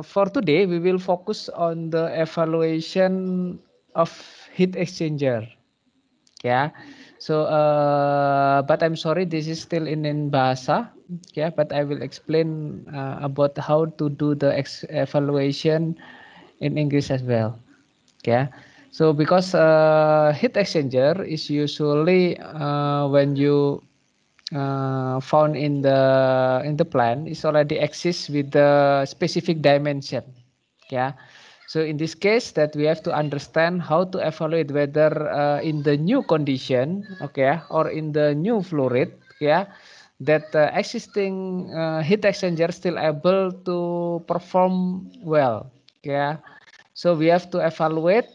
for today, we will focus on the evaluation of heat exchanger. Yeah. So, but I'm sorry, this is still in Bahasa. Yeah, but I will explain about how to do the evaluation in English as well. Yeah. So because heat exchanger is usually when you found in the plan is already exists with the specific dimension. Yeah. So in this case that we have to understand how to evaluate whether in the new condition, okay, or in the new flow rate, yeah, that existing heat exchanger still able to perform well. Yeah. So we have to evaluate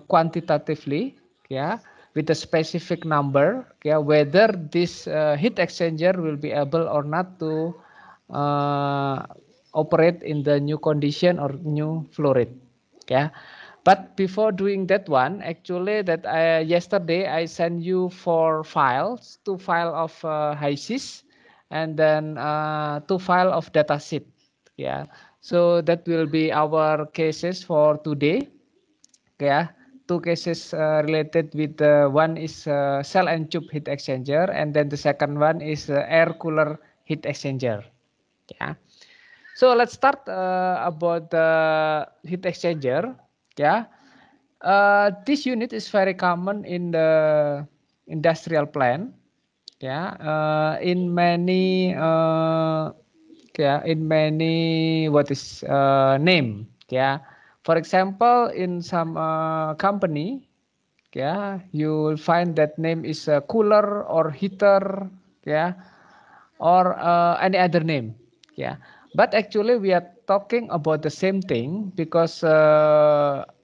quantitatively, yeah, with a specific number, yeah, whether this heat exchanger will be able or not to uh, operate in the new condition or new flow rate, yeah. But before doing that one, actually that yesterday I sent you 4 files, 2 file of HYSYS and then 2 file of datasheet, yeah. So that will be our cases for today, yeah. 2 cases related with one is cell and tube heat exchanger, and then the second one is air cooler heat exchanger. Yeah. So let's start about the heat exchanger. Yeah. This unit is very common in the industrial plant. Yeah. In many yeah, in many what is name. Yeah. For example, in some company, yeah, you will find that name is cooler or heater, yeah, or any other name, yeah. But actually we are talking about the same thing because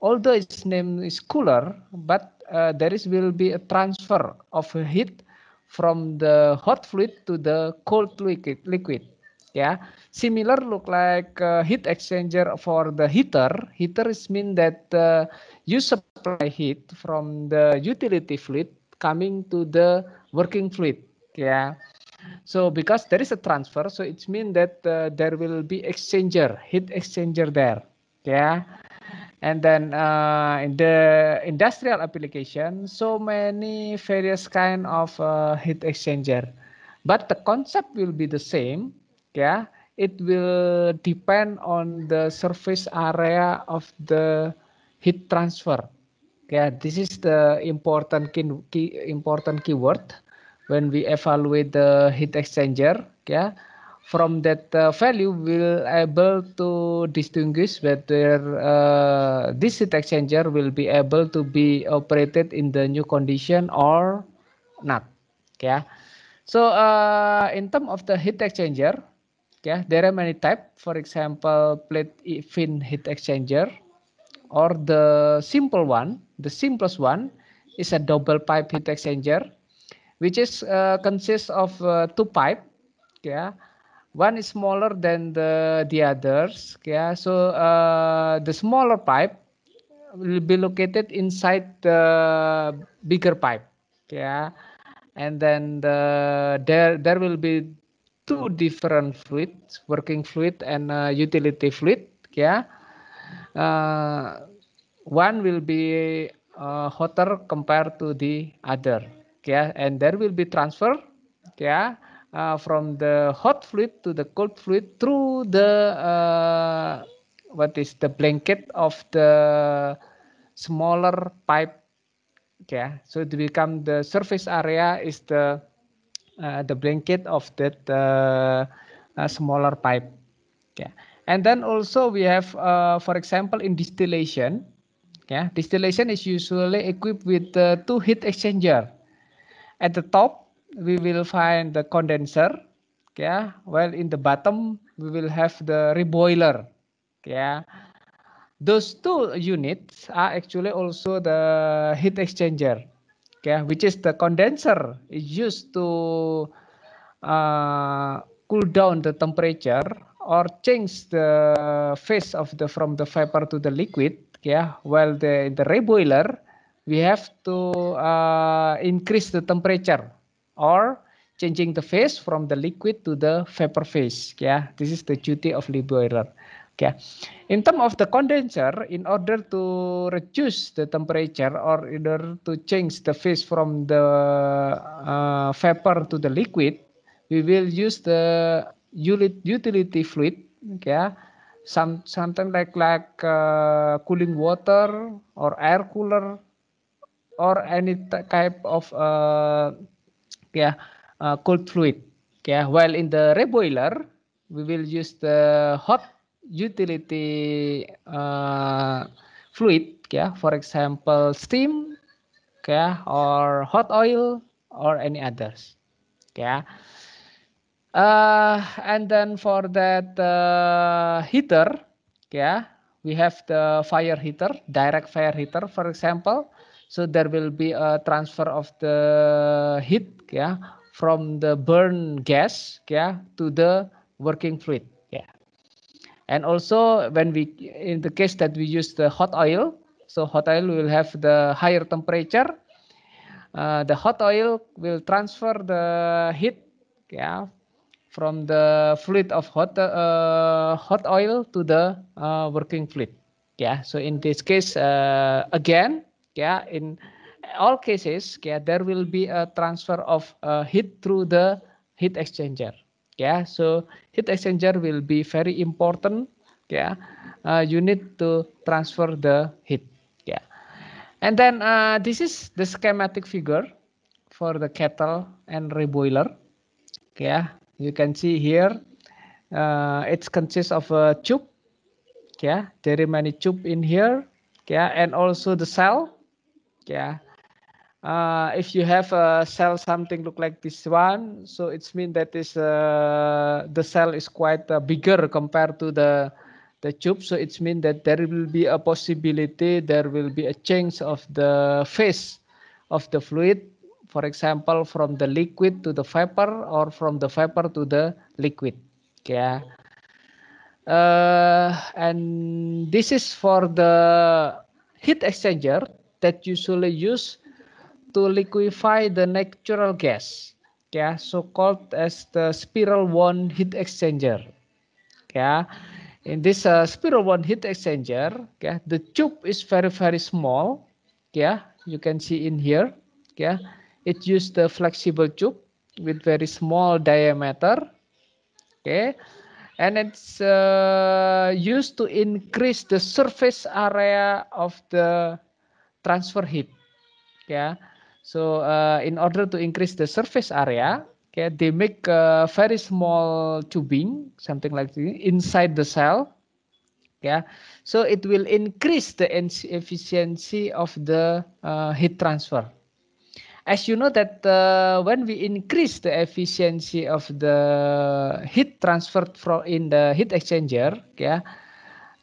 although its name is cooler, but there is will be a transfer of heat from the hot fluid to the cold liquid. Yeah, similar look like heat exchanger for the heater. Heater is mean that you supply heat from the utility fluid coming to the working fluid. Yeah. So because there is a transfer, so it means that there will be exchanger, heat exchanger there. Yeah. And then in the industrial application, so many various kind of heat exchanger, but the concept will be the same. Yeah, it will depend on the surface area of the heat transfer. Yeah, this is the important keyword when we evaluate the heat exchanger. Yeah, from that value we'll able to distinguish whether this heat exchanger will be able to be operated in the new condition or not. Yeah. So in terms of the heat exchanger, yeah, there are many types. For example, plate fin heat exchanger, or the simple one, the simplest one is a double pipe heat exchanger, which is consists of 2 pipe. Yeah, one is smaller than the others. Yeah, so the smaller pipe will be located inside the bigger pipe. Yeah, and then there will be two different fluids, working fluid and utility fluid. Yeah, uh, one will be hotter compared to the other. Yeah, and there will be transfer, yeah, from the hot fluid to the cold fluid through the what is the blanket of the smaller pipe. Yeah, so it become the surface area is the blanket of that smaller pipe. Yeah, and then also we have, for example, in distillation. Yeah, distillation is usually equipped with two heat exchanger. At the top, we will find the condenser. Yeah, while in the bottom we will have the reboiler. Yeah, those two units are actually also the heat exchanger. Okay, which is the condenser is used to cool down the temperature or change the phase of the from the vapor to the liquid. Yeah, while the reboiler we have to increase the temperature or changing the phase from the liquid to the vapor phase. Yeah, this is the duty of Lee boiler. Okay. In terms of the condenser, in order to reduce the temperature or in order to change the phase from the vapor to the liquid, we will use the utility fluid. Okay. Something like cooling water or air cooler or any type of cold fluid. Okay. While in the reboiler, we will use the hot utility fluid. Yeah, for example, steam, okay, or hot oil or any others. Yeah. And then for that heater, yeah, we have the fire heater, direct fire heater, for example. So there will be a transfer of the heat, yeah, from the burn gas, yeah, to the working fluid, yeah. And also when we, in the case that we use the hot oil, so hot oil will have the higher temperature. The hot oil will transfer the heat, yeah, from the fluid of hot oil to the working fluid. Yeah. So in this case, again, yeah, in all cases, yeah, there will be a transfer of heat through the heat exchanger. Yeah. So heat exchanger will be very important. Yeah. You need to transfer the heat. Yeah. And then this is the schematic figure for the kettle and reboiler. Yeah, you can see here it consists of a tube. Yeah, very many tube in here. Yeah, and also the cell. Yeah, if you have a cell something look like this one, so it's mean that is the cell is quite bigger compared to the tube. So it's mean that there will be a possibility, there will be a change of the phase of the fluid. For example, from the liquid to the vapor or from the vapor to the liquid. Yeah. And this is for the heat exchanger that usually use to liquefy the natural gas, yeah, so called as the spiral wound heat exchanger. Yeah, in this spiral wound heat exchanger, yeah, the tube is very small. Yeah, you can see in here. Yeah, it used the flexible tube with very small diameter. Okay, and it's used to increase the surface area of the transfer heat. Yeah, so in order to increase the surface area, okay, they make a very small tubing, something like this, inside the cell. Yeah, so it will increase the efficiency of the heat transfer. As you know that when we increase the efficiency of the heat transferred from in the heat exchanger, yeah,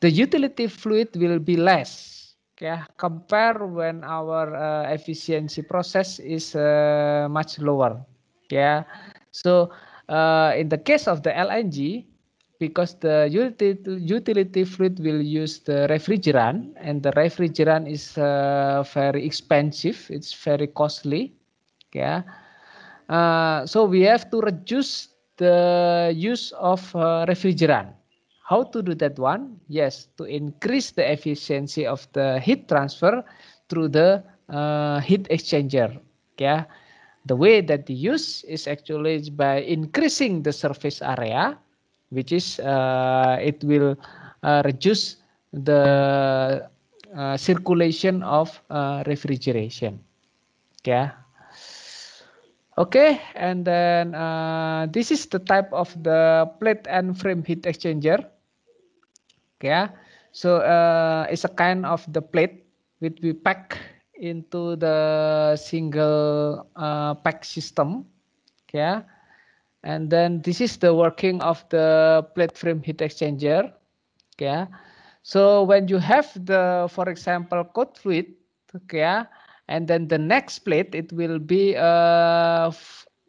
the utility fluid will be less. Yeah, compare when our efficiency process is much lower. Yeah, so in the case of the LNG, because the utility fluid will use the refrigerant, and the refrigerant is very expensive, it's very costly. Yeah, so we have to reduce the use of refrigerant. How to do that one? Yes, to increase the efficiency of the heat transfer through the heat exchanger. Yeah, the way that they use is actually by increasing the surface area, which is it will reduce the circulation of refrigeration. Yeah. Okay, and then this is the type of the plate and frame heat exchanger. Okay, so it's a kind of the plate which we pack into the single pack system. Okay, and then this is the working of the plate frame heat exchanger. Okay, so when you have the, for example, cold fluid, okay, and then the next plate it will be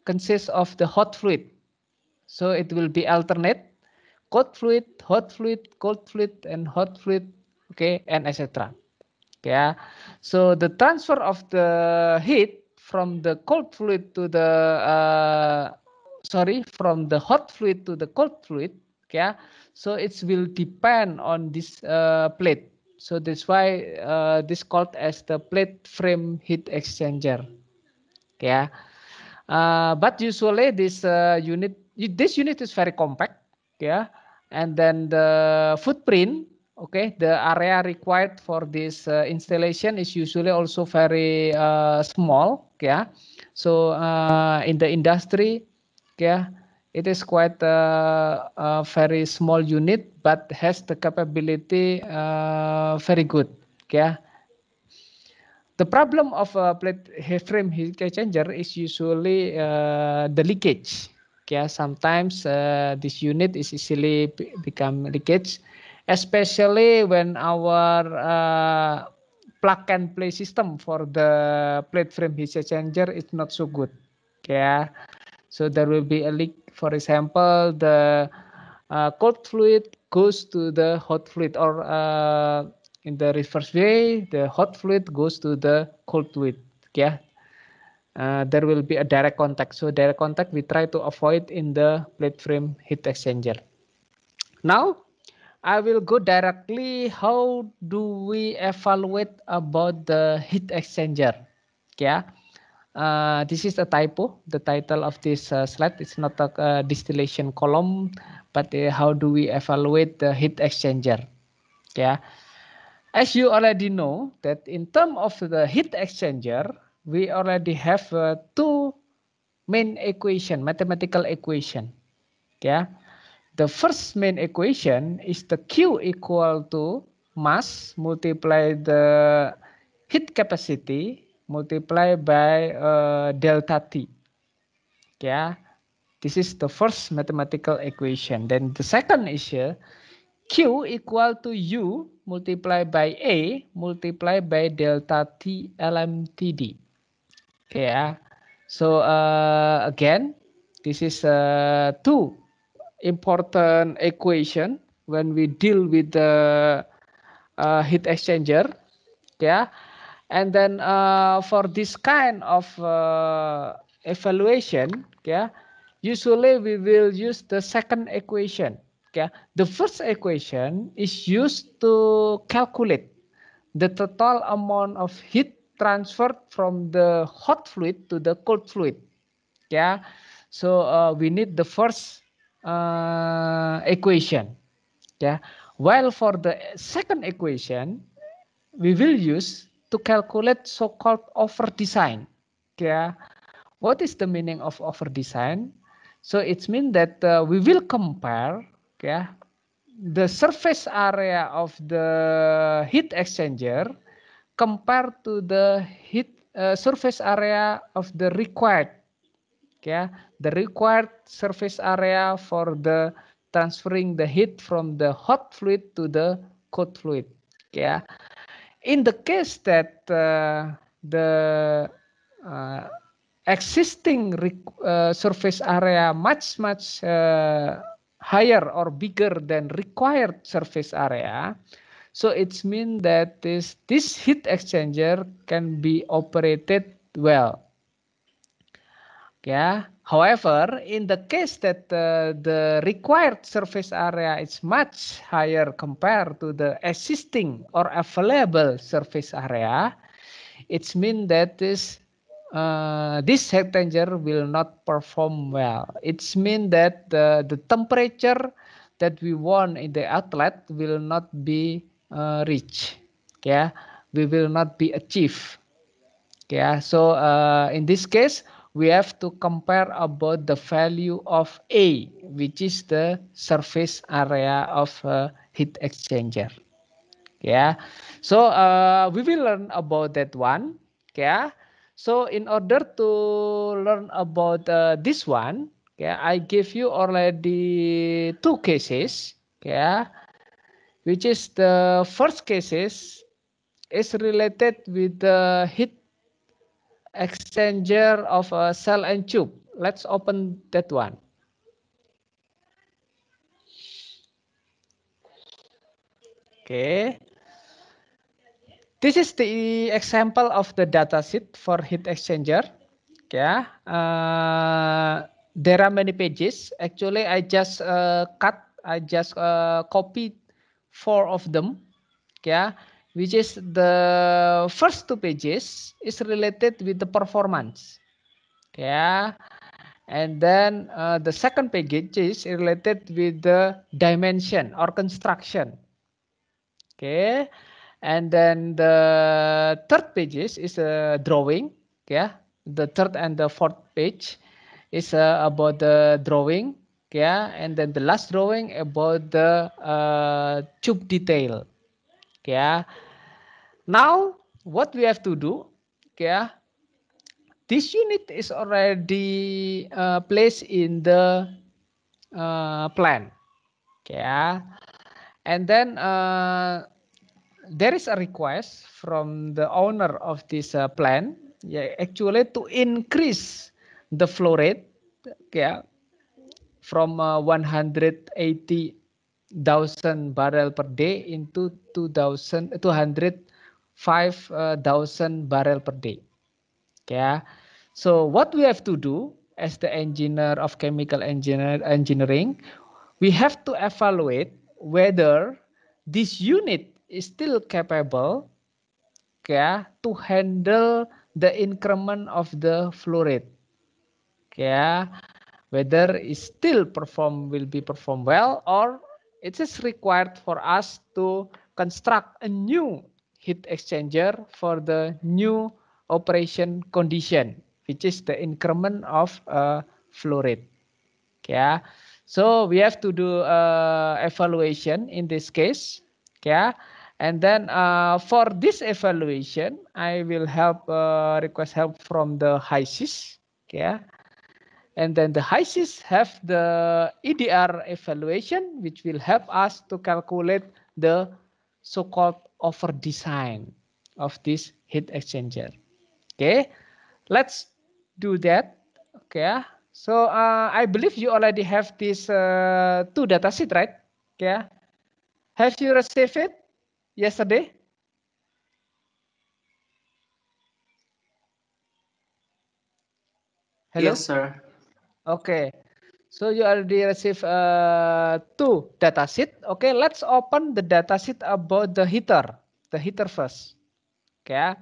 consists of the hot fluid. So it will be alternate hot fluid, cold fluid, and hot fluid, okay, and etc. Yeah. So the transfer of the heat from the cold fluid to the from the hot fluid to the cold fluid, yeah, so it will depend on this plate. So that's why this called as the plate frame heat exchanger, yeah. But usually this unit is very compact, yeah, and then the footprint, okay, the area required for this installation is usually also very small, yeah. So in the industry, yeah, it is quite a very small unit, but has the capability very good, yeah. The problem of a plate frame heat exchanger is usually the leakage. Yeah, sometimes this unit is easily become leakage, especially when our plug and play system for the plate frame heat exchanger is not so good. Yeah, so there will be a leak. For example, the cold fluid goes to the hot fluid, or in the reverse way, the hot fluid goes to the cold fluid. Yeah, there will be a direct contact. So direct contact we try to avoid in the plate frame heat exchanger. Now I will go directly. How do we evaluate about the heat exchanger? Yeah. This is a typo. The title of this slide is not a distillation column, but how do we evaluate the heat exchanger? Yeah, as you already know that in terms of the heat exchanger, we already have two main equation, mathematical equation. Yeah, the first main equation is the Q equal to mass multiply the heat capacity multiply by delta T. Yeah, this is the first mathematical equation. Then the second is Q equal to U multiplied by A multiplied by delta T LMTD. Yeah. So again, this is two important equation when we deal with the heat exchanger. Yeah. And then for this kind of evaluation, yeah, usually we will use the second equation. Yeah, the first equation is used to calculate the total amount of heat transferred from the hot fluid to the cold fluid. Yeah, so we need the first equation. Yeah, while for the second equation, we will use to calculate so-called over design. Yeah, what is the meaning of over design? So it means that we will compare, yeah, the surface area of the heat exchanger compared to the heat surface area of the required, yeah, the required surface area for the transferring the heat from the hot fluid to the cold fluid. Yeah, in the case that the uh, existing surface area much higher or bigger than required surface area, so it's mean that this heat exchanger can be operated well. Yeah. However, in the case that the required surface area is much higher compared to the existing or available surface area, it means that this heat exchanger will not perform well. It means that the temperature that we want in the outlet will not be reached. Yeah, we will not be achieved. Yeah, so in this case, we have to compare about the value of A, which is the surface area of heat exchanger. Yeah, so we will learn about that one. Yeah, so in order to learn about this one, yeah, I give you already two cases. Yeah, which is the first cases is related with the heat exchanger of a cell and tube. Let's open that one. Okay. This is the example of the datasheet for heat exchanger. Yeah, there are many pages. Actually, I just copied 4 of them. Yeah, which is the first 2 pages is related with the performance. Yeah, and then the second page is related with the dimension or construction. Okay, and then the third pages is a drawing. Yeah, the third and the fourth page is about the drawing. Yeah, and then the last drawing about the tube detail. Yeah, now what we have to do. Yeah, this unit is already placed in the plan. Yeah, and then there is a request from the owner of this plant, yeah, actually to increase the flow rate, yeah, from 180,000 barrel per day into 205,000 barrel per day. Yeah. So what we have to do as the engineer of engineering, we have to evaluate whether this unit is still capable, yeah, to handle the increment of the flow rate. Yeah, whether it still will be performed well, or it is required for us to construct a new heat exchanger for the new operation condition, which is the increment of flow rate. Yeah, so we have to do evaluation in this case. Yeah, and then for this evaluation, I will request help from the HYSYS. Yeah, and then the HYSYS have the EDR evaluation, which will help us to calculate the so-called over design of this heat exchanger. Okay, let's do that. Okay, so I believe you already have this 2 dataset, right? Okay, have you received it yesterday? Hello. Yes, sir. Okay, so you already received 2 dataset. Okay, let's open the dataset about the heater first. Okay,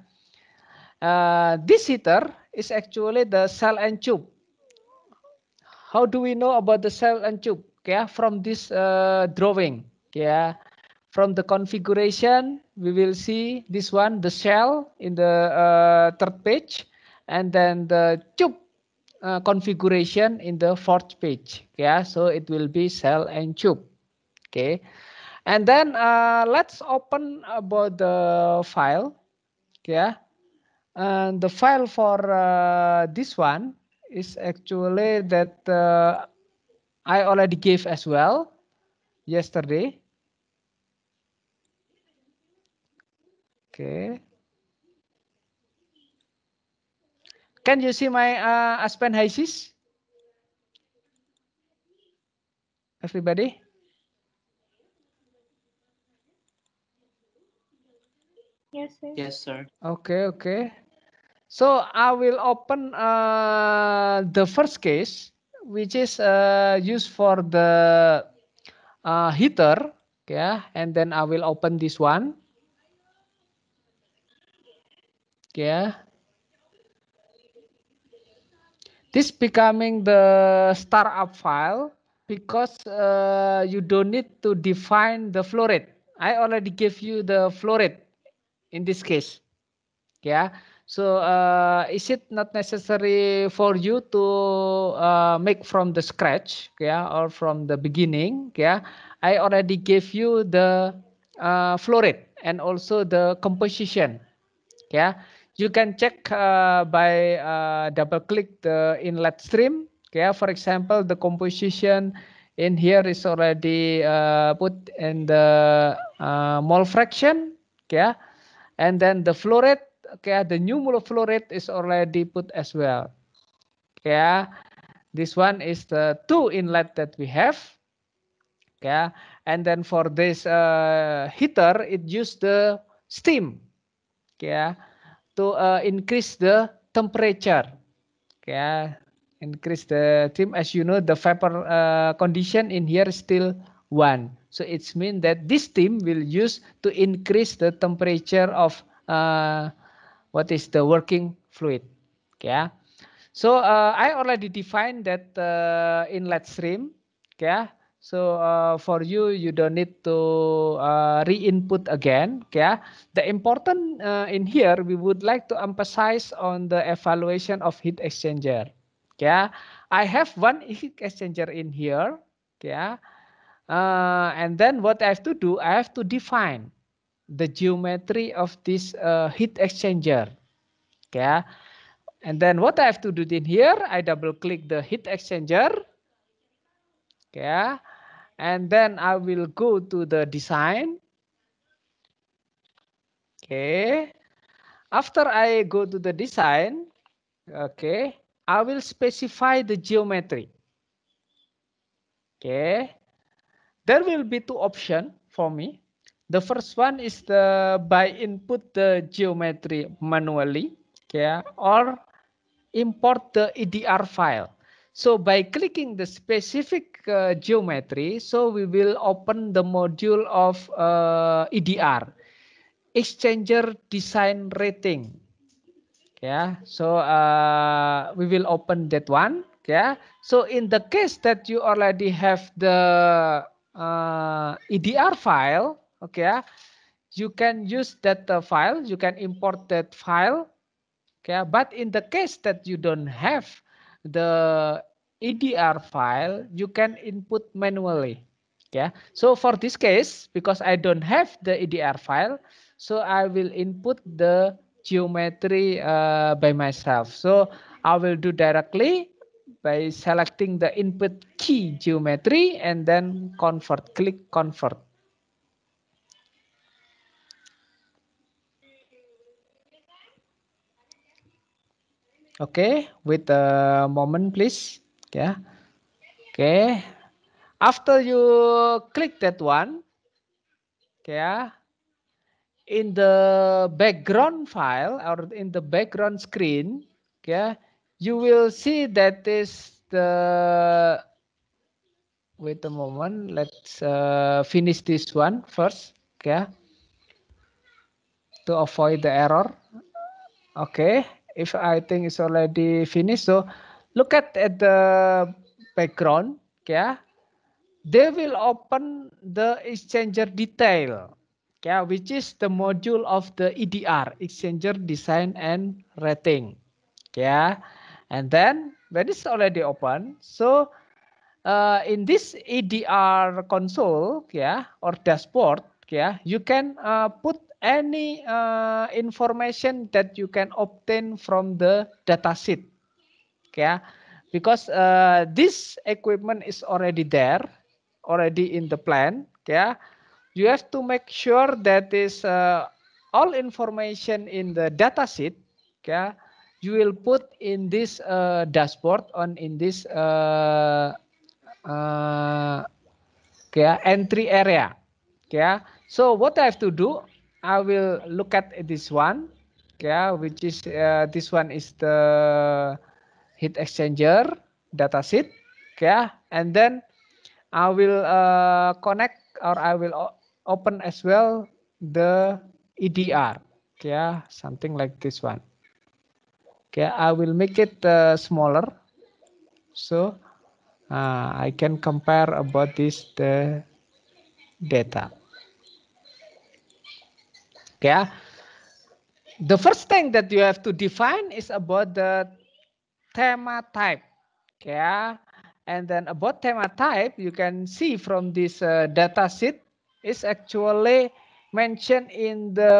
this heater is actually the cell and tube. How do we know about the cell and tube? Okay, from this drawing. Yeah, from the configuration, we will see this one, the shell in the third page, and then the tube configuration in the fourth page. Yeah, so it will be cell and tube. Okay, and then let's open about the file. Yeah, and the file for this one is actually that I already gave as well yesterday. Okay. Can you see my Aspen HYSYS? Everybody? Yes, sir. Yes, sir. Okay, okay. So I will open the first case, which is used for the heater. Yeah, and then I will open this one. Yeah. This becoming the startup file because you don't need to define the flow rate. I already gave you the flow rate in this case. Yeah. So is it not necessary for you to make from the scratch, yeah, or from the beginning? Yeah, I already gave you the flow rate and also the composition. Yeah, you can check by double click the inlet stream. Yeah, for example, the composition in here is already put in the mole fraction. Yeah, and then the flow rate. Okay, the new mole flow rate is already put as well. Yeah, this one is the 2 inlet that we have. Yeah, and then for this heater, it use the steam. Yeah, to increase the temperature. Okay, increase the trim. As you know, the vapor condition in here is still 1. So it's mean that this trim will use to increase the temperature of what is the working fluid. Okay. So I already defined that inlet stream. Okay. So for you, you don't need to re-input again. Okay. The important in here, we would like to emphasize on the evaluation of heat exchanger. Okay. I have one heat exchanger in here. Okay. And then what I have to do, I have to define the geometry of this heat exchanger. Okay. And then what I have to do in here, I double click the heat exchanger. Okay. And then I will go to the design. Okay. After I go to the design, okay, I will specify the geometry. Okay. There will be two options for me. The first one is the by input the geometry manually, okay, or import the EDR file. So by clicking the specific geometry, so we will open the module of EDR, Exchanger Design Rating. Yeah, so we will open that one. Yeah, so in the case that you already have the EDR file, okay, you can use that file, you can import that file. Okay, but in the case that you don't have the EDR file, you can input manually. Yeah. So for this case, because I don't have the EDR file, so I will input the geometry by myself. So I will do directly by selecting the input key geometry and then convert, click convert. Okay, wait a moment, please. Yeah. Okay. After you click that one, okay, in the background file or in the background screen, okay, you will see that is the, wait a moment, let's finish this one first, okay, to avoid the error. Okay, if I think it's already finished, so look at the background, okay. They will open the exchanger detail, okay, which is the module of the EDR, exchanger design and rating. Okay, and then when it's already open, so in this EDR console, yeah, or dashboard, yeah, you can put any information that you can obtain from the datasheet, okay, because this equipment is already there, already in the plan, okay. You have to make sure that is all information in the datasheet, okay, you will put in this dashboard on in this uh, okay, entry area. Okay, so what I have to do, I will look at this one, okay, which is this one is the heat exchanger datasheet, okay, and then I will connect or I will open as well the EDR, okay, something like this one. Okay, I will make it smaller, so I can compare about this the data. Okay, the first thing that you have to define is about the thema type. Okay, and then about thema type, you can see from this data sheet is actually mentioned in the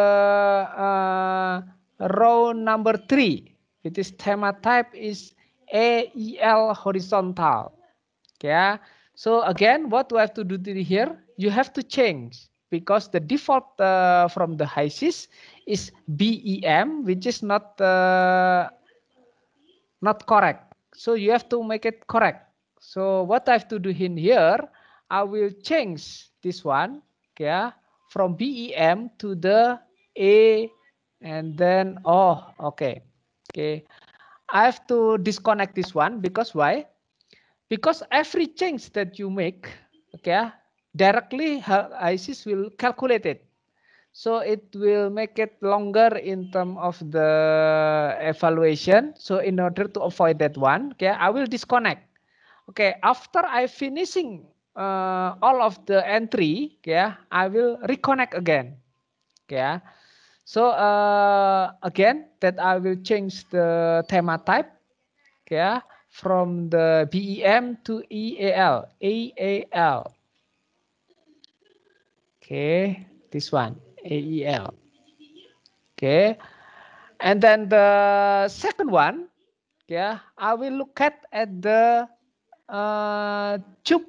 row number 3. It is thema type is AEL horizontal. Okay, so again, what do I have to do here? You have to change because the default from the HYSYS is BEM, which is not correct. So you have to make it correct. So what I have to do in here, I will change this one, okay, from BEM to the A, and then okay. I have to disconnect this one because why? Because every change that you make, okay, directly ISIS will calculate it. So it will make it longer in terms of the evaluation. So in order to avoid that one, okay, I will disconnect. Okay, after I finishing all of the entry, okay, I will reconnect again. Okay, so again that I will change the thema type. Okay, from the BEM to EAL, AAL. Okay, this one, AEL. Okay, and then the second one, yeah, I will look at the tube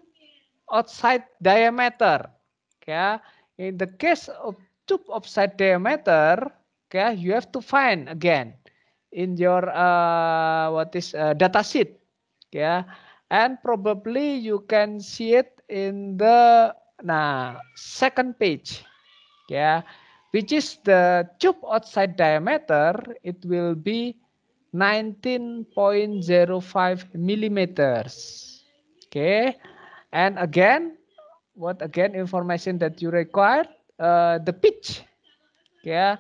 outside diameter. Okay, in the case of tube outside diameter, okay, you have to find again in your what is data sheet. Yeah, and probably you can see it in the second page. Yeah, which is the tube outside diameter. It will be 19.05 millimeters. Okay, and again, what again information that you require? The pitch. Yeah,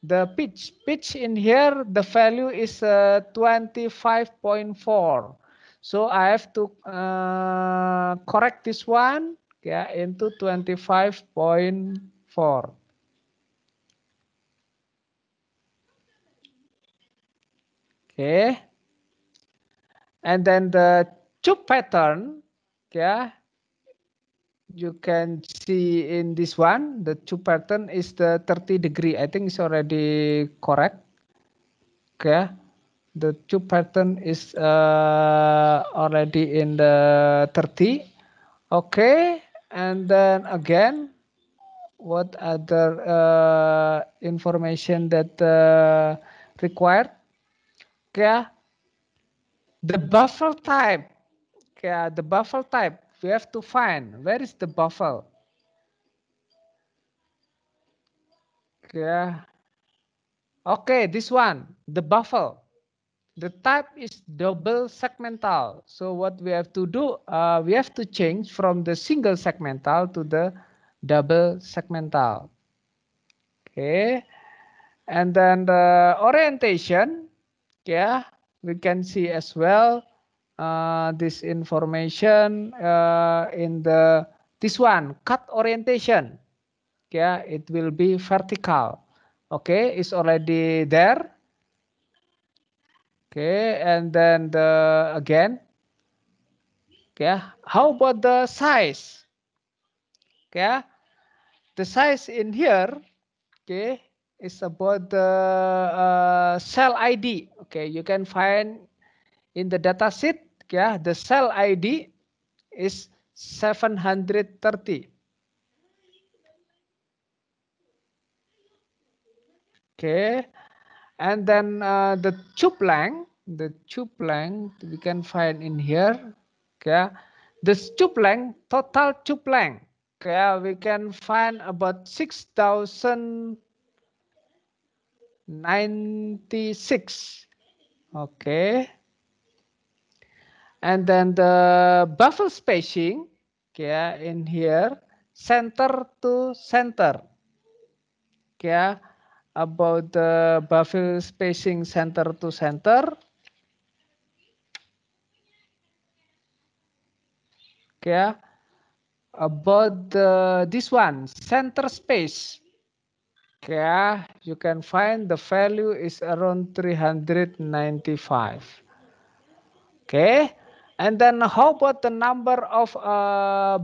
the pitch in here the value is 25.4. So I have to correct this one, yeah, into 25.4. Okay, and then the tube pattern, yeah, you can see in this one, the tube pattern is the 30 degree. I think it's already correct. Okay, the tube pattern is already in the 30. Okay, and then again, what other information that required? Okay, the buffer type. Okay, the buffer type. We have to find where is the buffer. Okay, okay, this one, the buffer. The type is double segmental. So what we have to do, we have to change from the single segmental to the double segmental. Okay, and then the orientation, yeah, we can see as well this information in the this one cut orientation. Yeah, it will be vertical. Okay, it's already there. Okay, and then the again, okay, how about the size? Okay, the size in here, okay, is about the cell ID. Okay, you can find in the data sheet, yeah, the cell ID is 730. Okay, and then the tube length we can find in here. Okay, the tube length, total tube length. Okay, we can find about 6,096. Okay, and then the buffer spacing, okay, in here, center to center. Okay, about the buffer spacing center to center. Okay, about this one, center space. Okay, you can find the value is around 395. Okay, and then how about the number of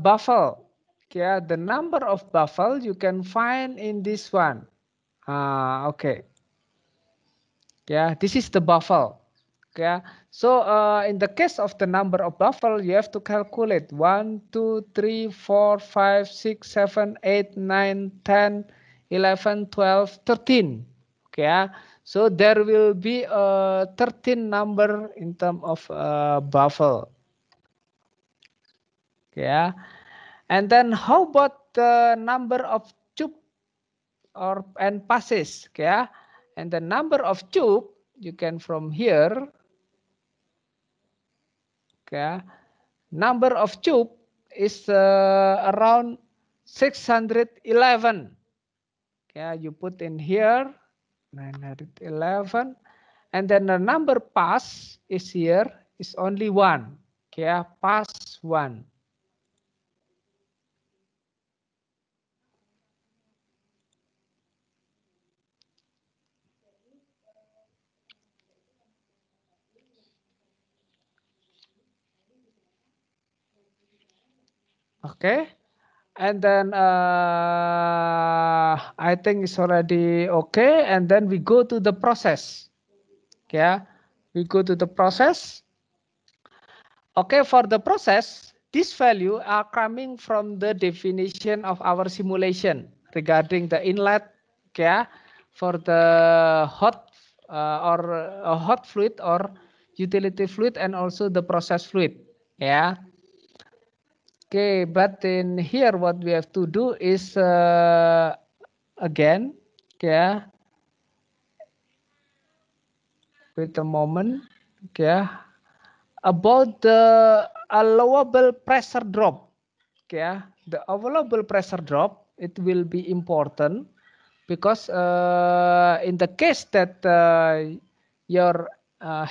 buffle? Okay, the number of buffle you can find in this one. Okay. Yeah, this is the buffle. Okay, so in the case of the number of buffle, you have to calculate 1, 2, 3, 4, 5, 6, 7, 8, 9, 10, 11, 12, 13. Okay, so there will be a 13 number in terms of buffle. Okay, and then how about the number of tube or and passes? Okay, and the number of tube you can from here. Okay. Number of tube is around 611. Okay, you put in here 911, and then the number pass is here is only one. Okay, pass one. Okay, and then I think it's already okay, and then we go to the process. Okay, we go to the process. Okay, for the process, this value are coming from the definition of our simulation regarding the inlet, okay, for the hot or hot fluid or utility fluid, and also the process fluid. Yeah. Okay, but in here what we have to do is again, okay, wait a moment, okay, about the allowable pressure drop. Okay, the allowable pressure drop, it will be important because in the case that your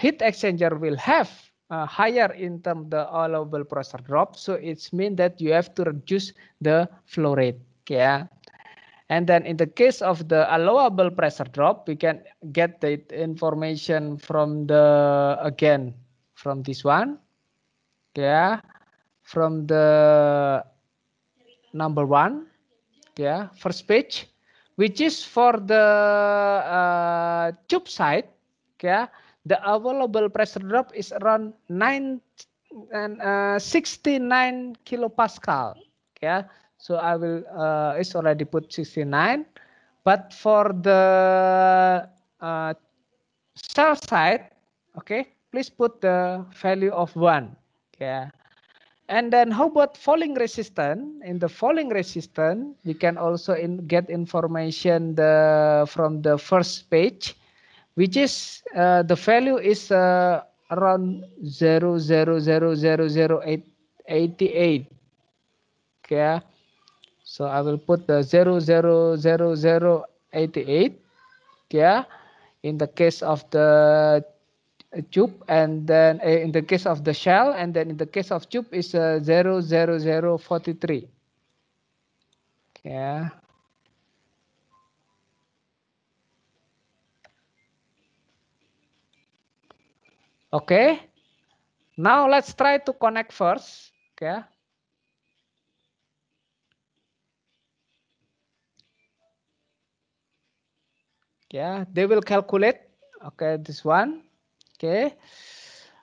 heat exchanger will have higher in terms the allowable pressure drop, so it's mean that you have to reduce the flow rate. Okay, and then in the case of the allowable pressure drop, we can get the information from the again from this one. Yeah, from the number one, yeah, first page, which is for the tube side. Yeah, the available pressure drop is around 69 kilopascal. Yeah, so I will it's already put 69, but for the cell side, okay, please put the value of 1. Yeah. And then how about falling resistance? In the falling resistance, we can also get information from the first page, which is the value is around 0.0000088. Okay, so I will put the 0.00088. Yeah, in the case of the tube, and then in the case of the shell, and then in the case of tube is 0.00043. Yeah. Okay. Now let's try to connect first. Okay. Yeah, they will calculate. Okay, this one. Okay.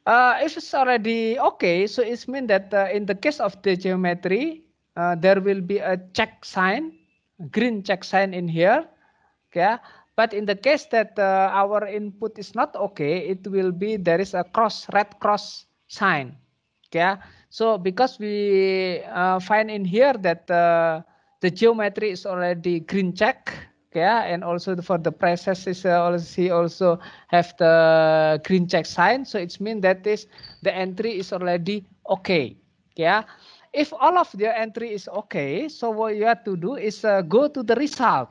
If it's already okay, so it means that in the case of the geometry, there will be a check sign, green check sign in here. Okay, but in the case that our input is not okay, it will be there is a red cross sign. Okay, so because we find in here that the geometry is already green check. Okay, and also for the process is also have the green check sign, so it's mean that the entry is already okay. Yeah, if all of the entry is okay, so what you have to do is go to the result.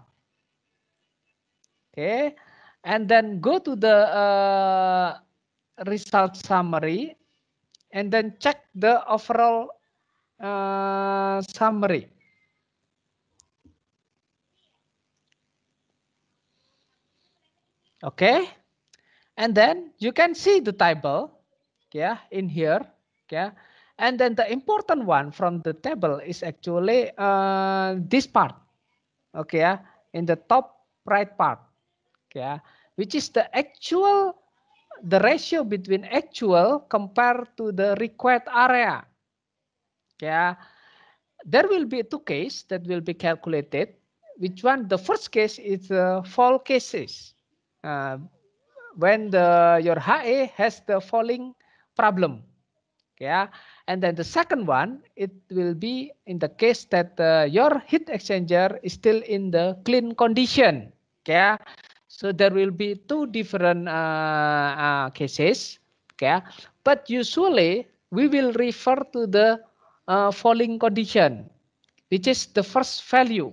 Okay, and then go to the result summary, and then check the overall summary. Okay, and then you can see the table, yeah, in here, yeah, and then the important one from the table is actually this part, okay, in the top right part, okay, which is the actual, the ratio between actual compared to the required area. Yeah, there will be two cases that will be calculated. Which one? The first case is fall cases. When your HA has the falling problem. Yeah, and then the second one, it will be in the case that your heat exchanger is still in the clean condition. Yeah, so there will be two different cases. Okay, but usually we will refer to the falling condition, which is the first value.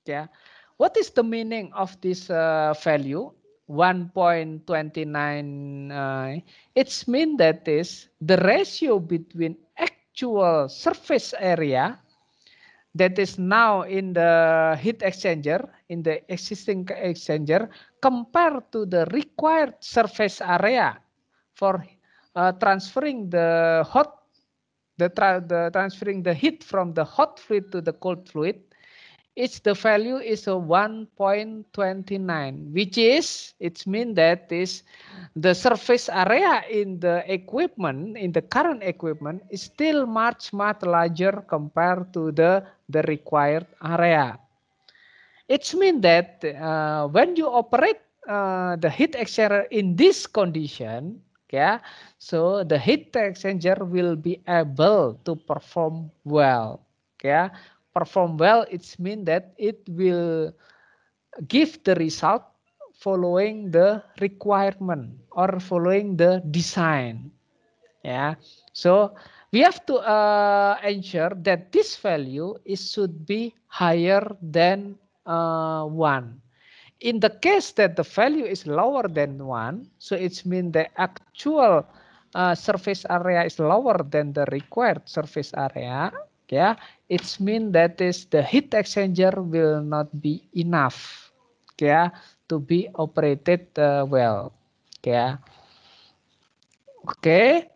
Yeah. What is the meaning of this value? 1.29. It's mean that is the ratio between actual surface area that is now in the heat exchanger, in the existing exchanger, compared to the required surface area for transferring the transferring the heat from the hot fluid to the cold fluid. It's the value is a 1.29, which is it's mean that is the surface area in the equipment, in the current equipment, is still much larger compared to the required area. It's mean that when you operate the heat exchanger in this condition, yeah, so the heat exchanger will be able to perform well. Yeah, perform well. It's mean that it will give the result following the requirement or following the design. Yeah, so we have to ensure that this value is should be higher than 1. In the case that the value is lower than 1, so it's mean the actual surface area is lower than the required surface area. Yeah, it's mean that is the heat exchanger will not be enough. Yeah, to be operated well. Yeah. Okay.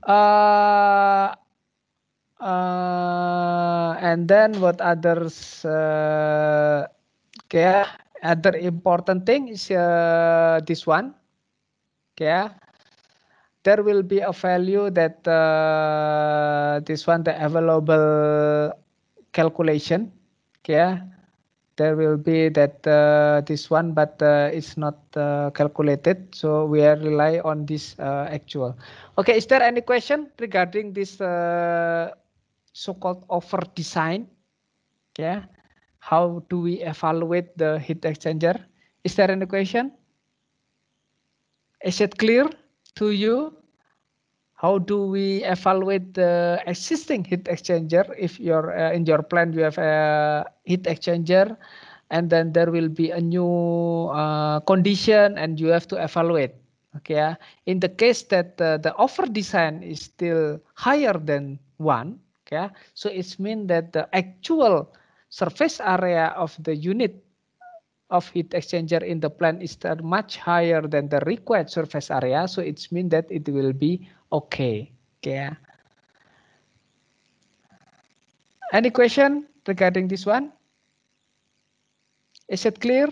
Uh, and then what others? Okay, other important thing is this one. Okay, there will be a value that this one the available calculation. Okay, there will be that this one, but it's not calculated, so we are rely on this actual. Okay, is there any question regarding this so-called offer design? Yeah, how do we evaluate the heat exchanger? Is there any question? Is it clear to you? How do we evaluate the existing heat exchanger? If you're in your plant you have a heat exchanger, and then there will be a new condition, and you have to evaluate. Okay, in the case that the offer design is still higher than 1, okay, so it's mean that the actual surface area of the unit of heat exchanger in the plant is much higher than the required surface area, so it's mean that it will be okay. Okay. Any question regarding this one? Is it clear?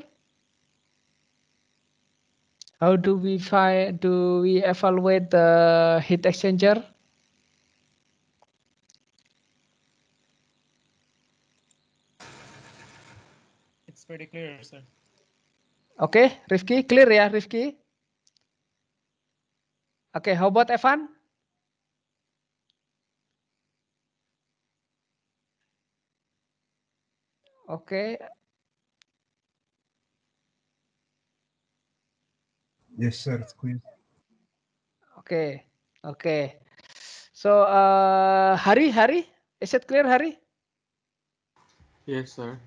How do we evaluate the heat exchanger? It's pretty clear, sir. Okay, Rifki, clear ya, Rifki? Okay, how about Evan? Okay. Yes, sir. It's clear. Okay. Okay. So, Hari, is it clear, Hari? Yes, sir.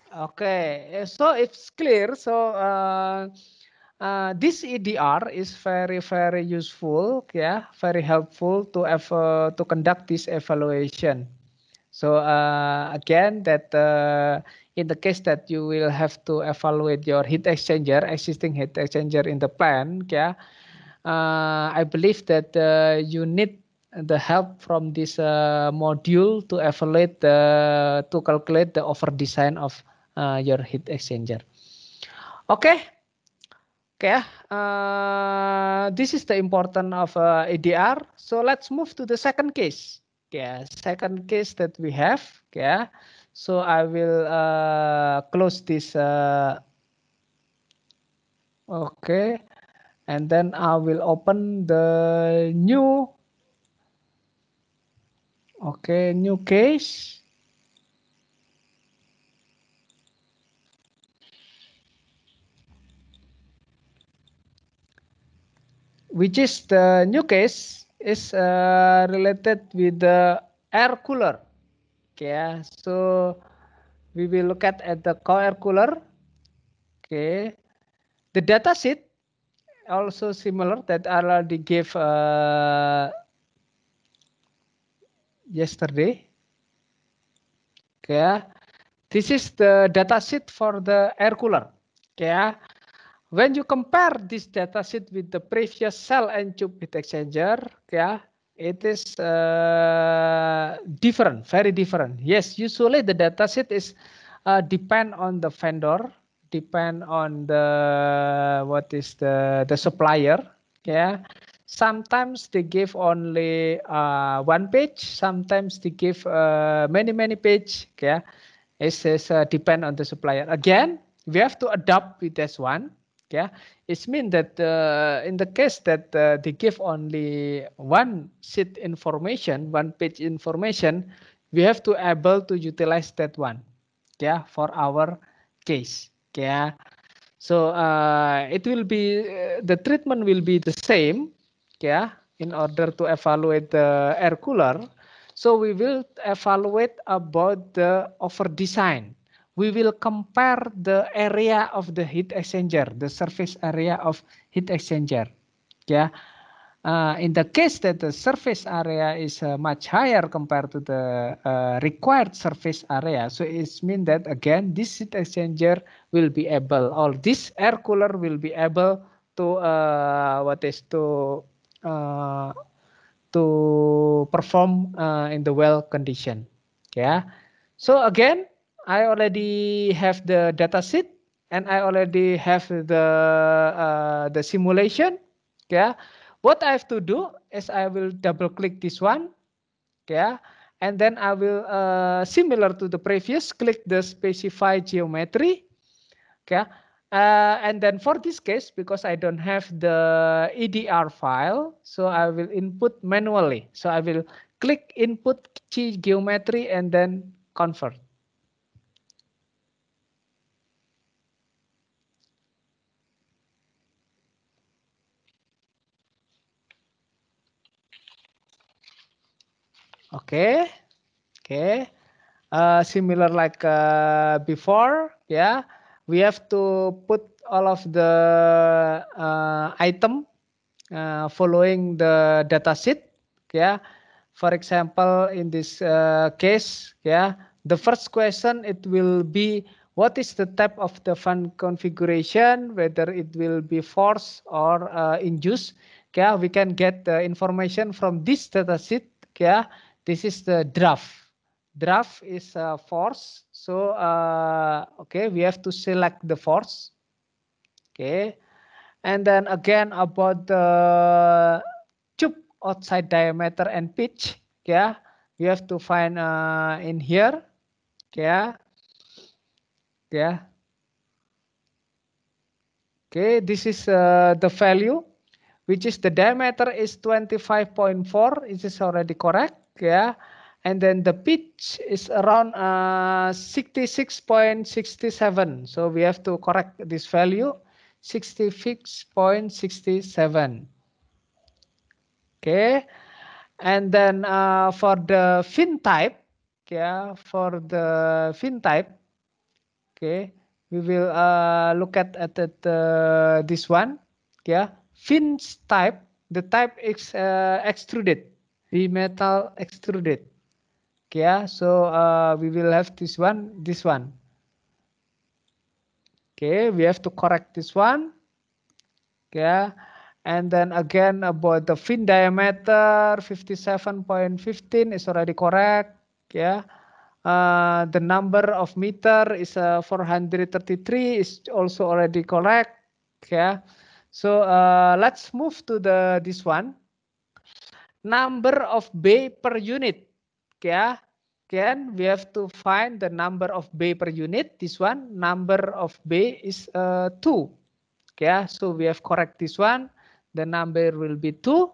Okay, so it's clear. So this EDR is very useful, yeah, very helpful to conduct this evaluation. So again, that in the case that you will have to evaluate your heat exchanger, existing heat exchanger in the plant, yeah, I believe that you need the help from this module to evaluate to calculate the offer design of your heat exchanger. Okay, okay. This is the important of ADR. So let's move to the second case. Okay, second case that we have. Okay, so I will close this. Okay, and then I will open the new. Okay, new case. which is the new case is related with the air cooler. Okay, so we will look at the co-air cooler. Okay, the data sheet also similar that I already gave yesterday. Okay, this is the data sheet for the air cooler. Okay, when you compare this data sheet with the previous cell and tube heat exchanger, okay, it is different, very different. Yes, usually the data sheet is depend on the vendor, depend on the what is the supplier. Yeah, sometimes they give only one page, sometimes they give many page. Yeah, it is depend on the supplier. Again, we have to adapt with this one. Yeah, it means that in the case that they give only one sheet information, one page information, we have to able to utilize that one. Yeah, for our case. Yeah, so it will be the treatment will be the same. Yeah, in order to evaluate the air cooler, so we will evaluate about the over design. We will compare the area of the heat exchanger, the surface area of heat exchanger. Yeah. In the case that the surface area is much higher compared to the required surface area, so it means that again this heat exchanger will be able, or this air cooler will be able to uh, to perform in the well condition. Yeah. So again, I already have the data sheet and I already have the simulation. Yeah. What I have to do is I will double click this one. Yeah. And then I will similar to the previous, click the specify geometry. Okay. And then for this case, because I don't have the EDR file, so I will input manually. So I will click input key geometry and then convert. Okay. Okay. Similar like before, yeah. We have to put all of the item following the data sheet. Yeah. For example, in this case, yeah, the first question it will be what is the type of the fan configuration, whether it will be force or induced. Yeah, we can get the information from this data sheet. Yeah, this is the draft. Draft is force. So okay, we have to select the force. Okay, and then again about the tube outside diameter and pitch. Yeah, we have to find in here. Yeah, yeah. Okay, this is the value, which is the diameter is 25.4. It is already correct. Yeah, and then the pitch is around 66.67. So we have to correct this value, 66.67. Okay, and then for the fin type, yeah, for the fin type, okay, we will look at this one, yeah, fins type. The type is extruded, bimetal extruded. Yeah, so we will have this one, this one. Okay, we have to correct this one. Yeah, and then again about the fin diameter 57.15 is already correct. Yeah, the number of meter is 433 is also already correct. Yeah, so let's move to the this one. Number of bay per unit. Yeah, again we have to find the number of bay per unit. This one number of bay is 2. Yeah, so we have correct this one. The number will be 2.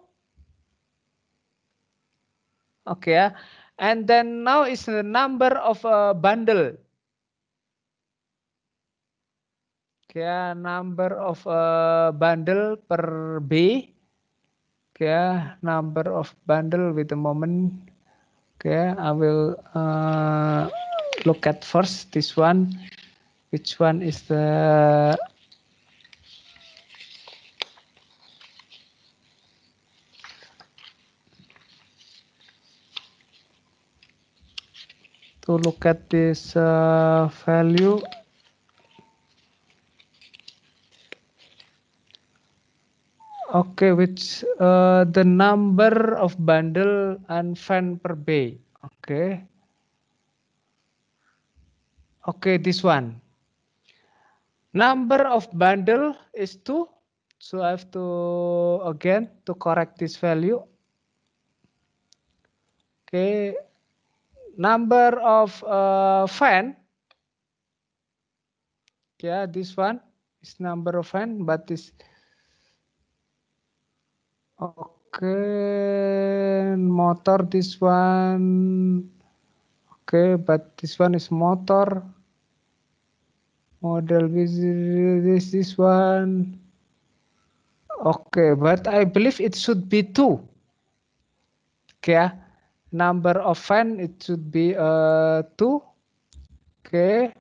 Okay, and then now is the number of bundle. Okay, number of bundle per bay. Okay, number of bundle with the moment. Okay, I will look at first this one. Which one is the to look at this value? Okay, which the number of bundle and fan per bay. Okay. Okay, this one. Number of bundle is 2. So I have to again to correct this value. Okay. Number of fan. Yeah, this one is number of fan, but this okay, motor this one. Okay, but this one is motor. Model this one. Okay, but I believe it should be 2. Okay, number of fan it should be 2. Okay,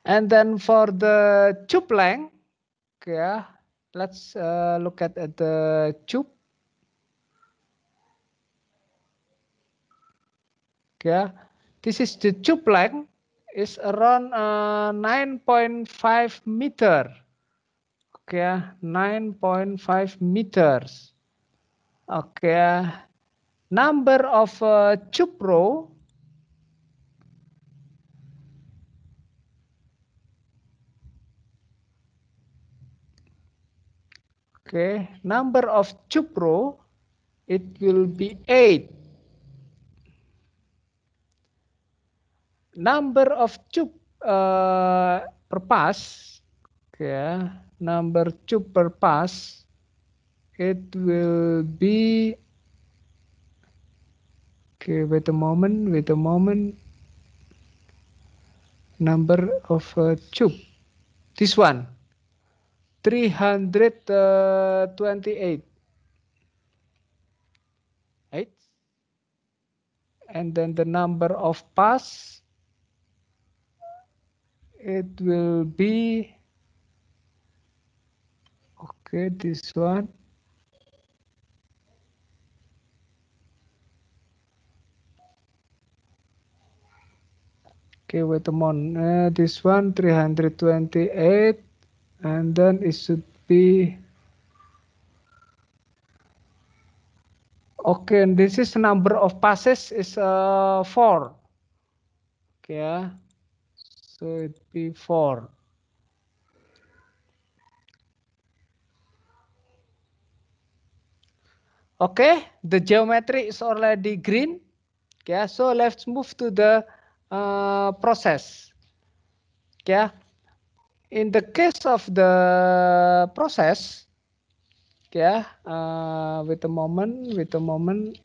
and then for the tube length, okay, let's look at the tube. Okay, this is the tube length is around 9.5 meter. Okay, 9.5 meters. Okay, number of tube row. Okay, number of tube row, it will be 8. Number of tube per pass, okay, number tube per pass, it will be, okay, wait a moment, number of tube, this one, 328. 8. And then the number of pass, it will be, okay, this one. Okay, wait a moment. This one 328, and then it should be okay. And this is number of passes is 4. Okay, so it be 4. Okay, the geometry is already green. Okay, so let's move to the process. Okay, in the case of the process, okay, wait a moment.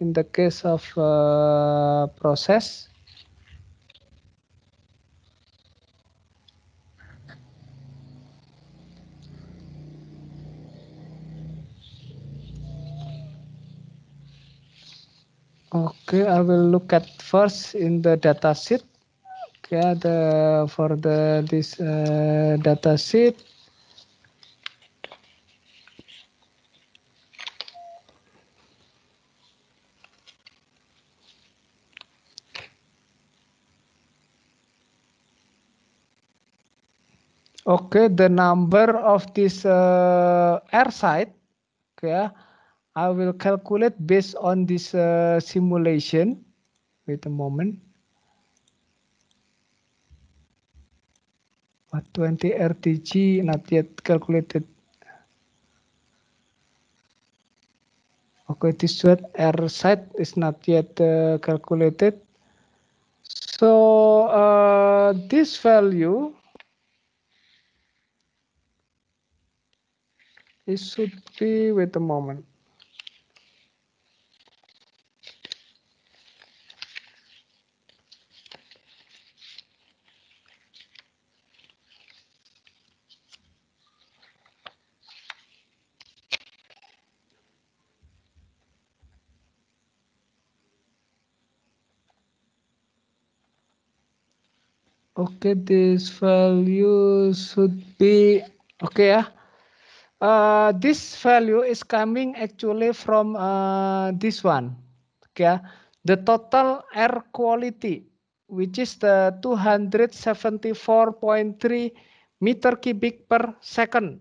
In the case of process, okay, I will look at first in the data sheet. Okay, for this data sheet. Okay, the number of this air site. Okay, I will calculate based on this simulation. Wait a moment. 20 RTG not yet calculated. Okay, this one air site is not yet calculated. So this value, it should be, wait a moment. Okay, this value should be okay ya. This value is coming actually from this one. Okay, the total air quality, which is the 274.3 meter cubic per second.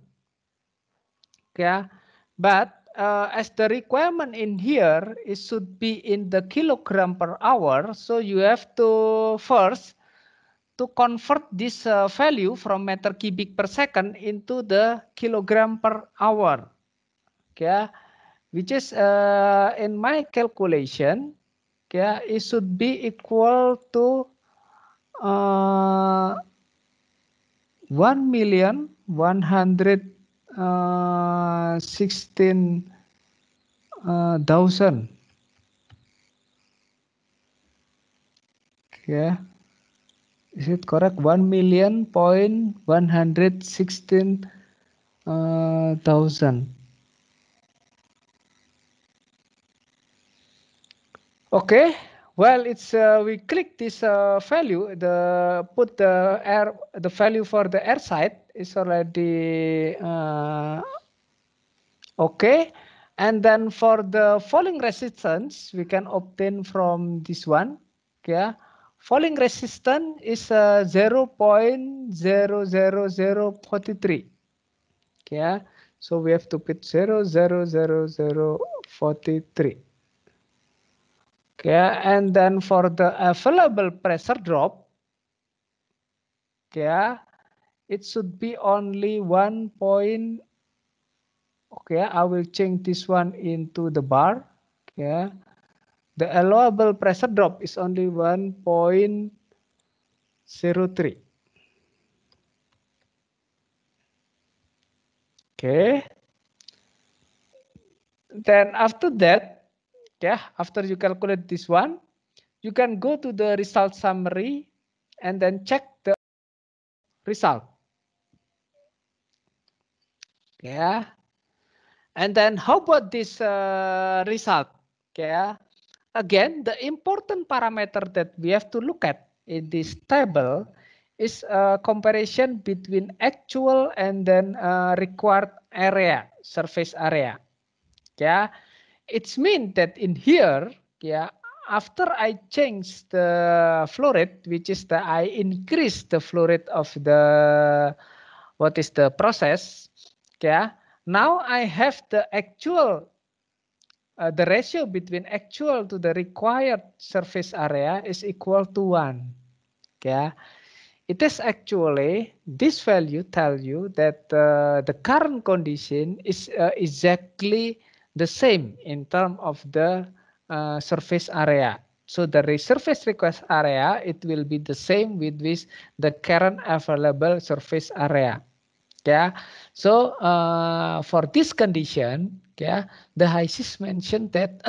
Okay, but as the requirement in here, it should be in the kilogram per hour. So you have to first to convert this value from meter cubic per second into the kilogram per hour. Okay, which is in my calculation, okay, it should be equal to 1,116,000. Okay. Is it correct? 1,116,000. Okay. Well, it's we click this value. Put the value for the air side is already okay. And then for the falling resistance, we can obtain from this one. Okay. Falling resistance is 0.00043. Okay, so we have to put 0.00043. Okay, and then for the available pressure drop, okay, it should be only 1. Okay, I will change this one into the bar. Okay, the allowable pressure drop is only 1.03. Okay. Then after that, yeah, after you calculate this one, you can go to the result summary and then check the result. Yeah. And then how about this result? Yeah. Again, the important parameter that we have to look at in this table is a comparison between actual and then required area, surface area. Yeah. It's mean that in here, yeah, after I change the flow rate, which is I increase the flow rate of the, what is the process, yeah, now I have the actual, the ratio between actual to the required surface area is equal to 1. Yeah, it is actually, this value tell you that the current condition is exactly the same in terms of the surface area. So the surface request area, it will be the same with the current available surface area. Yeah. So for this condition, yeah, the HYSYS mentioned that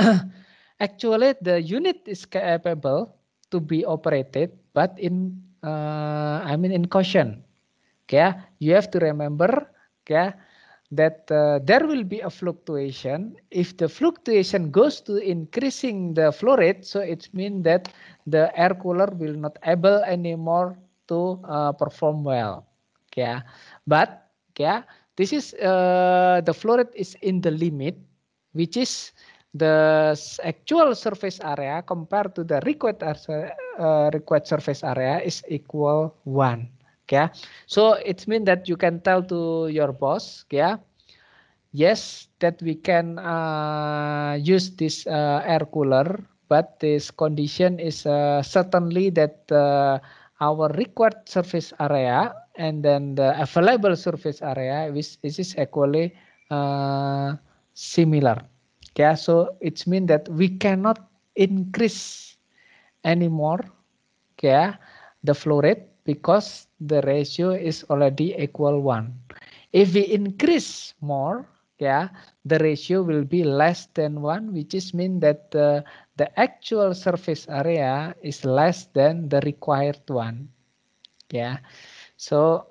actually the unit is capable to be operated, but in in caution. Okay, you have to remember, okay, that there will be a fluctuation. If the fluctuation goes to increasing the flow rate, so it means that the air cooler will not able anymore to perform well. Okay, but okay, this is the flow rate is in the limit, which is the actual surface area compared to the required surface area is equal 1. Okay, so it means that you can tell to your boss, yeah, yes, that we can use this air cooler, but this condition is certainly that our required surface area and then the available surface area is equally similar. Okay, so it means that we cannot increase anymore, okay, the flow rate because the ratio is already equal 1. If we increase more, yeah, the ratio will be less than 1, which is mean that the actual surface area is less than the required one. Yeah. So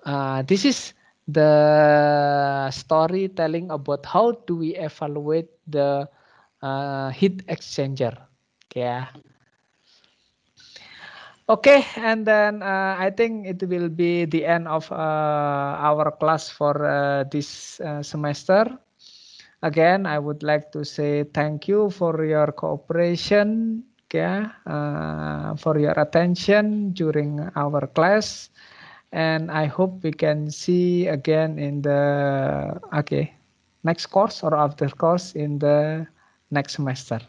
this is the story telling about how do we evaluate the heat exchanger. Yeah. Okay, and then I think it will be the end of our class for this semester. Again, I would like to say thank you for your cooperation, for your attention during our class, and I hope we can see again in the next course or after course in the next semester.